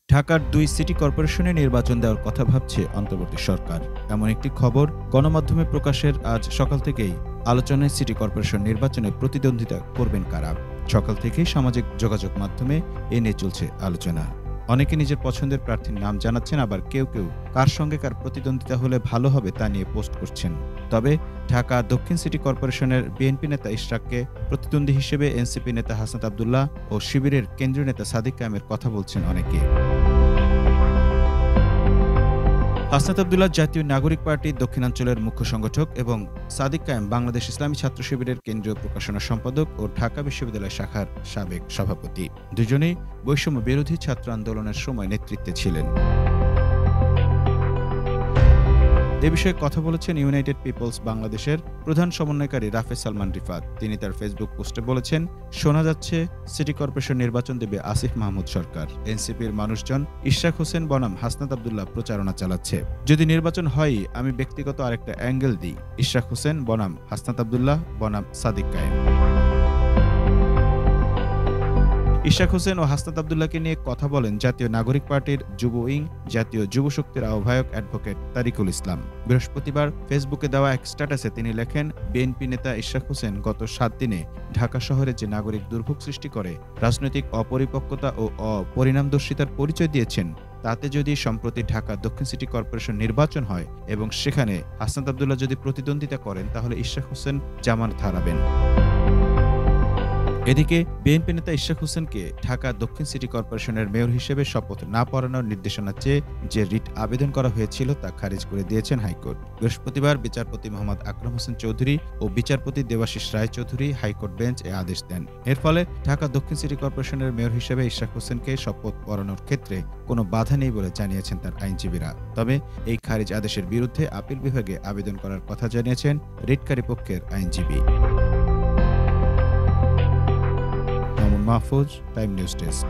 ঢাকার ২ সিটি কর্পোরেশনে নির্বাচন দেওয়ার কথা ভাবছে অন্তর্বর্তী সরকার। এমন একটি খবর গণমাধ্যমে প্রকাশের আজ সকাল থেকেই আলোচনায় সিটি কর্পোরেশন নির্বাচনে প্রতিদ্বন্দ্বিতা করবেন কারা। সকাল থেকেই সামাজিক যোগাযোগ মাধ্যমে এ নিয়ে চলছে আলোচনা। অনেকে নিজের পছন্দের প্রার্থীর নাম জানাচ্ছেন, আবার কেউ কার সঙ্গে কার প্রতিদ্বন্দ্বিতা হলে ভালো হবে তা নিয়ে পোস্ট করছেন। তবে ঢাকা দক্ষিণ সিটি কর্পোরেশনের বিএনপি নেতা ইশরাককে প্রতিদ্বন্দ্বী হিসেবে এনসিপি নেতা হাসনাত আব্দুল্লাহ ও শিবিরের কেন্দ্রীয় নেতা সাদিক কায়েমের কথা বলছেন অনেকে। হাসনাত আব্দুল্লাহ জাতীয় নাগরিক পার্টির দক্ষিণাঞ্চলের মুখ্য সংগঠক এবং সাদিক কায়েম বাংলাদেশ ইসলামী ছাত্র শিবিরের কেন্দ্রীয় প্রকাশনা সম্পাদক ও ঢাকা বিশ্ববিদ্যালয় শাখার সাবেক সভাপতি। দুজনেই বৈষম্য বিরোধী ছাত্র আন্দোলনের সময় নেতৃত্বে ছিলেন। এ বিষয়ে কথা বলেছেন ইউনাইটেড পিপলস বাংলাদেশের প্রধান সমন্বয়কারী রাফে সালমান রিফাত। তিনি তার ফেসবুক পোস্টে বলেছেন, শোনা যাচ্ছে সিটি কর্পোরেশন নির্বাচন দেবে আসিফ মাহমুদ সরকার। এনসিপির মানুষজন ইশরাক হোসেন বনাম হাসনাত আব্দুল্লাহ প্রচারণা চালাচ্ছে। যদি নির্বাচন হয়, আমি ব্যক্তিগত আরেকটা অ্যাঙ্গেল দিই, ইশরাক হোসেন বনাম হাসনাত আব্দুল্লাহ বনাম সাদিক কায়েম। ইশরাক হোসেন ও হাসনাত আব্দুল্লাহকে নিয়ে কথা বলেন জাতীয় নাগরিক পার্টির যুব উইং জাতীয় যুব শক্তির আহ্বায়ক অ্যাডভোকেট তারিকুল ইসলাম। বৃহস্পতিবার ফেসবুকে দেওয়া এক স্ট্যাটাসে তিনি লেখেন, বিএনপি নেতা ইশরাক হোসেন গত ৭ দিনে ঢাকা শহরে যে নাগরিক দুর্ভোগ সৃষ্টি করে রাজনৈতিক অপরিপক্কতা ও অপরিণামদর্শিতার পরিচয় দিয়েছেন, তাতে যদি সম্প্রতি ঢাকা দক্ষিণ সিটি কর্পোরেশন নির্বাচন হয় এবং সেখানে হাসনাত আব্দুল্লাহ যদি প্রতিদ্বন্দ্বিতা করেন, তাহলে ইশরাক হোসেন জামানত হারাবেন। এদিকে বিএনপি নেতা ইশরাক হোসেনকে ঢাকা দক্ষিণ সিটি কর্পোরেশনের মেয়র হিসেবে শপথ না পড়ানোর নির্দেশনা চেয়ে যে রিট আবেদন করা হয়েছিল তা খারিজ করে দিয়েছেন হাইকোর্ট। বৃহস্পতিবার বিচারপতি মোহাম্মদ আকরাম হোসেন চৌধুরী ও বিচারপতি দেবাশিস রায় চৌধুরী হাইকোর্ট বেঞ্চ এ আদেশ দেন। এর ফলে ঢাকা দক্ষিণ সিটি কর্পোরেশনের মেয়র হিসেবে ইশরাক হোসেনকে শপথ পড়ানোর ক্ষেত্রে কোনো বাধা নেই বলে জানিয়েছেন তার আইনজীবীরা। তবে এই খারিজ আদেশের বিরুদ্ধে আপিল বিভাগে আবেদন করার কথা জানিয়েছেন রিটকারী পক্ষের আইনজীবী। Mahfuz, time news desk.